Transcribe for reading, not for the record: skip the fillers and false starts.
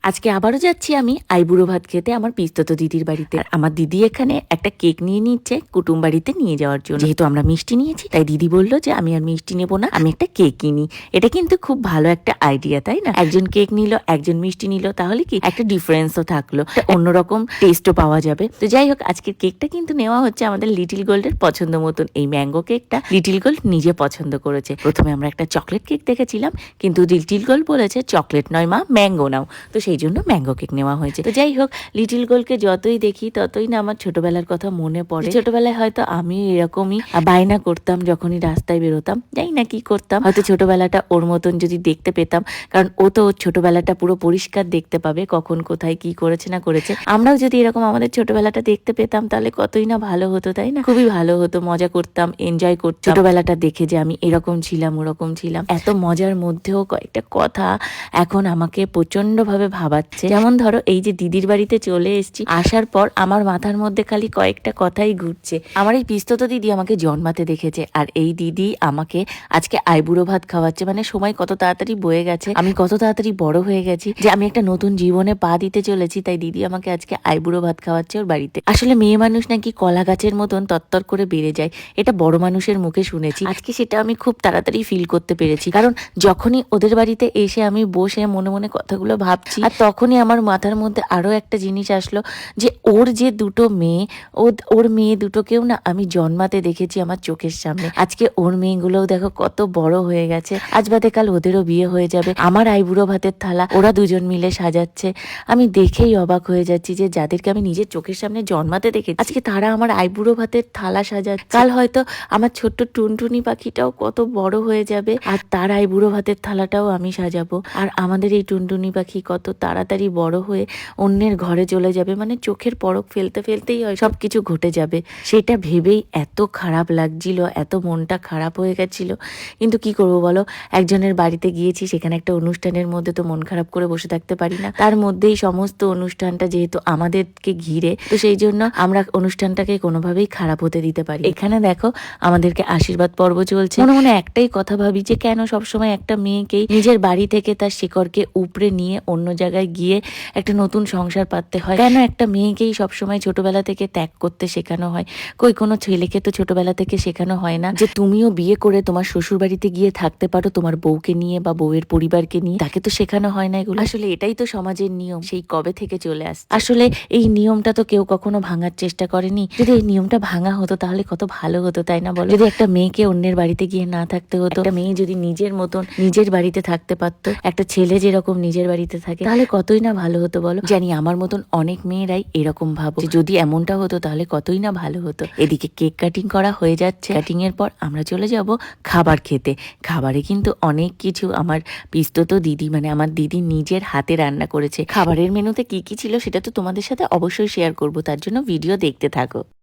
আজকে আবারও যাচ্ছি আমি আইবুড়ো ভাত খেতে আমার পিস্তত দিদির বাড়িতে। আর আমার দিদি এখানে একটা কেক নিয়ে নিচ্ছে কুটুম বাড়িতে নিয়ে যাওয়ার জন্য। যেহেতু আমরা মিষ্টি নিয়েছি তাই দিদি বললো যে আমি আর মিষ্টি নেবো না, আমি একটা কেক কিনি। এটা কিন্তু খুব ভালো একটা আইডিয়া, তাই না? একজন কেক নিল, একজন মিষ্টি নিল, তাহলে কি একটা ডিফারেন্সও থাকলো, অন্যরকম টেস্টও পাওয়া যাবে। তো যাই হোক, আজকের কেকটা কিন্তু নেওয়া হচ্ছে আমাদের লিটিল গোল্ডের পছন্দ মতন। এই ম্যাঙ্গো কেকটা লিটিল গোল্ড নিজে পছন্দ করেছে। প্রথমে আমরা একটা চকলেট কেক দেখেছিলাম, কিন্তু লিটিল গোল্ড বলেছে চকলেট নয় মা, ম্যাঙ্গো নাও। তো সেই জন্য ম্যাঙ্গো কেক নেওয়া হয়েছে। তো যাই হোক, লিটিল গোল্ডকে যতই দেখি ততই না আমার ছোটবেলার কথা মনে পড়ে। ছোটবেলায় হয়তো আমি এরকমই বায়না করতাম যখনই রাস্তায় বেরোতাম, যাই না কি করতাম, হয়তো ছোটবেলাটা ওর মতন যদি দেখতে পেতাম, কারণ ও তো ওর ছোটবেলাটা পুরো পরিষ্কার দেখতে পাবে, কখন কোথায় কি করেছে না করেছে। আমরাও যদি এরকম আমাদের ছোটবেলাটা দেখতে পেতাম তাহলে কতই না ভালো হতো, তাই না? খুবই ভালো হতো, মজা করতাম, এনজয় করতাম ছোটবেলাটা দেখে যে আমি এরকম ছিলাম ওরকম ছিলাম। এত মজার মধ্যেও কয়েকটা কথা এখন আমাকে প্রচন্ড ভাবে ভাবাচ্ছে। যেমন ধরো, এই যে দিদির বাড়িতে চলে এসেছি, আসার পর আমার মাথার মধ্যে খালি কয়েকটা কথাই ঘুরছে। আমার এই পিস্তত দিদি আমাকে জন্মাতে দেখেছে, আর এই দিদি আমাকে আজকে আইবুড়ো ভাত খাওয়াচ্ছে। মানে সময় কত তাড়াতাড়ি বয়ে গেছে, আমি কত তাড়াতাড়ি বড় হয়ে গেছি, যে আমি একটা নতুন জীবনে পা দিতে চলেছি। তাই দিদি আমাকে আজকে আইবুড়ো ভাত খাওয়াচ্ছে ওর বাড়িতে। আসলে মেয়ে মানুষ নাকি কলা গাছের মতন তত্তর করে বেড়ে যায়, এটা বড় মানুষের মুখে শুনেছি। আজকে সেটা আমি খুব তাড়াতাড়ি ফিল করতে পেরেছি, কারণ যখনই ওদের বাড়িতে এসে আমি বসে মনে মনে কথাগুলো ভাবছি, আর তখনই আমার মাথার মধ্যে আরো একটা জিনিস আসলো, যে ওর যে দুটো মেয়ে, ওর মেয়ে দুটোকেও না আমি জন্মাতে দেখেছি আমার চোখের সামনে। আজকে ওর মেয়েগুলোও দেখো কত বড় হয়ে গেছে, আজ বাদে কাল ওদেরও বিয়ে হয়ে যাবে। আমার আইবুড়ো ভাতের থালা ওরা দুজন মিলে সাজাচ্ছে। আমি দেখেই অবাক হয়ে যাচ্ছি যে যাদেরকে আমি নিজের চোখের সামনে জন্মাতে দেখেছি, আজকে তারা আমার আইবুড়ো ভাতের থালা সাজাচ্ছে। কাল হয়তো আমার ছোট্ট টুনটুনি পাখিটাও কত বড় হয়ে যাবে, আর তার আইবুড়ো ভাতের থালাটাও আমি সাজাবো। আর আমাদের এই টুনটুনি পাখি কত তাড়াতাড়ি বড় হয়ে অন্যের ঘরে চলে যাবে, মানে চোখের পলক ফেলতে ফেলতেই হয় সবকিছু ঘটে যাবে। সেটা ভেবেই এত খারাপ লাগছিল, এত মনটা খারাপ হয়ে গেছিল। কিন্তু কি করব বলো, একজনের বাড়িতে গিয়েছি, সেখানে একটা অনুষ্ঠানের মধ্যে তো মন খারাপ করে বসে থাকতে পারি না। তার মধ্যেই সমস্ত অনুষ্ঠানটা যেহেতু আমাদেরকে ঘিরে, তো সেই জন্য আমরা অনুষ্ঠানটাকে কোনোভাবেই খারাপ হতে দিতে পারি। এখানে দেখো, আমাদেরকে আশীর্বাদ পর্ব চলছে। মনে মনে একটাই কথা ভাবি, যে কেন সবসময় একটা মেয়েকেই নিজের বাড়ি থেকে তার শিকড়কে উপড়ে নিয়ে অন্য জায়গায় গিয়ে একটা নতুন সংসার পাততে হয়? কেন একটা মেয়েকেই সবসময় ছোটবেলা থেকে ত্যাগ করতে শেখানো হয়? কই কোনো ছেলেকে তো ছোটবেলা থেকে শেখানো হয় না যে তুমিও বিয়ে করে তোমার শ্বশুর বাড়িতে গিয়ে থাকতে পারো তোমার বউকে নিয়ে বা বউয়ের পরিবারকে নিয়ে? তাকে তো শেখানো হয় না এগুলো। আসলে এটাই তো সমাজের নিয়ম, সেই কবে থেকে চলে আসছে। আসলে এই নিয়মটা তো কেউ কখনো ভাঙার চেষ্টা করেনি। যদি এই নিয়মটা ভাঙা হতো তাহলে কত ভালো হতো, তাই না বলো? যদি একটা মেয়েকে অন্যের বাড়িতে গিয়ে না থাকতে হতো, একটা মেয়ে যদি নিজের মতন নিজের বাড়িতে থাকতে পারতো, একটা ছেলে যেরকম নিজের বাড়িতে থাকে, তাহলে কতই না ভালো হতো বলো। জানি আমার মতন অনেক মেয়েরাই এরকম ভাবো, যে যদি এমনটা হতো তাহলে কতই না ভালো হতো। এদিকে কেক কাটিং করা হয়ে যাচ্ছে, কাটিং এর পর আমরা চলে যাব খাবার খেতে। খাবারে কিন্তু অনেক কিছু আমার পিস্তত দিদি, মানে আমার দিদি নিজের হাতে রান্না করেছে। খাবারের মেনুতে কি কি ছিল সেটা তো তোমাদের সাথে অবশ্যই শেয়ার করব, তার জন্য ভিডিও দেখতে থাকো।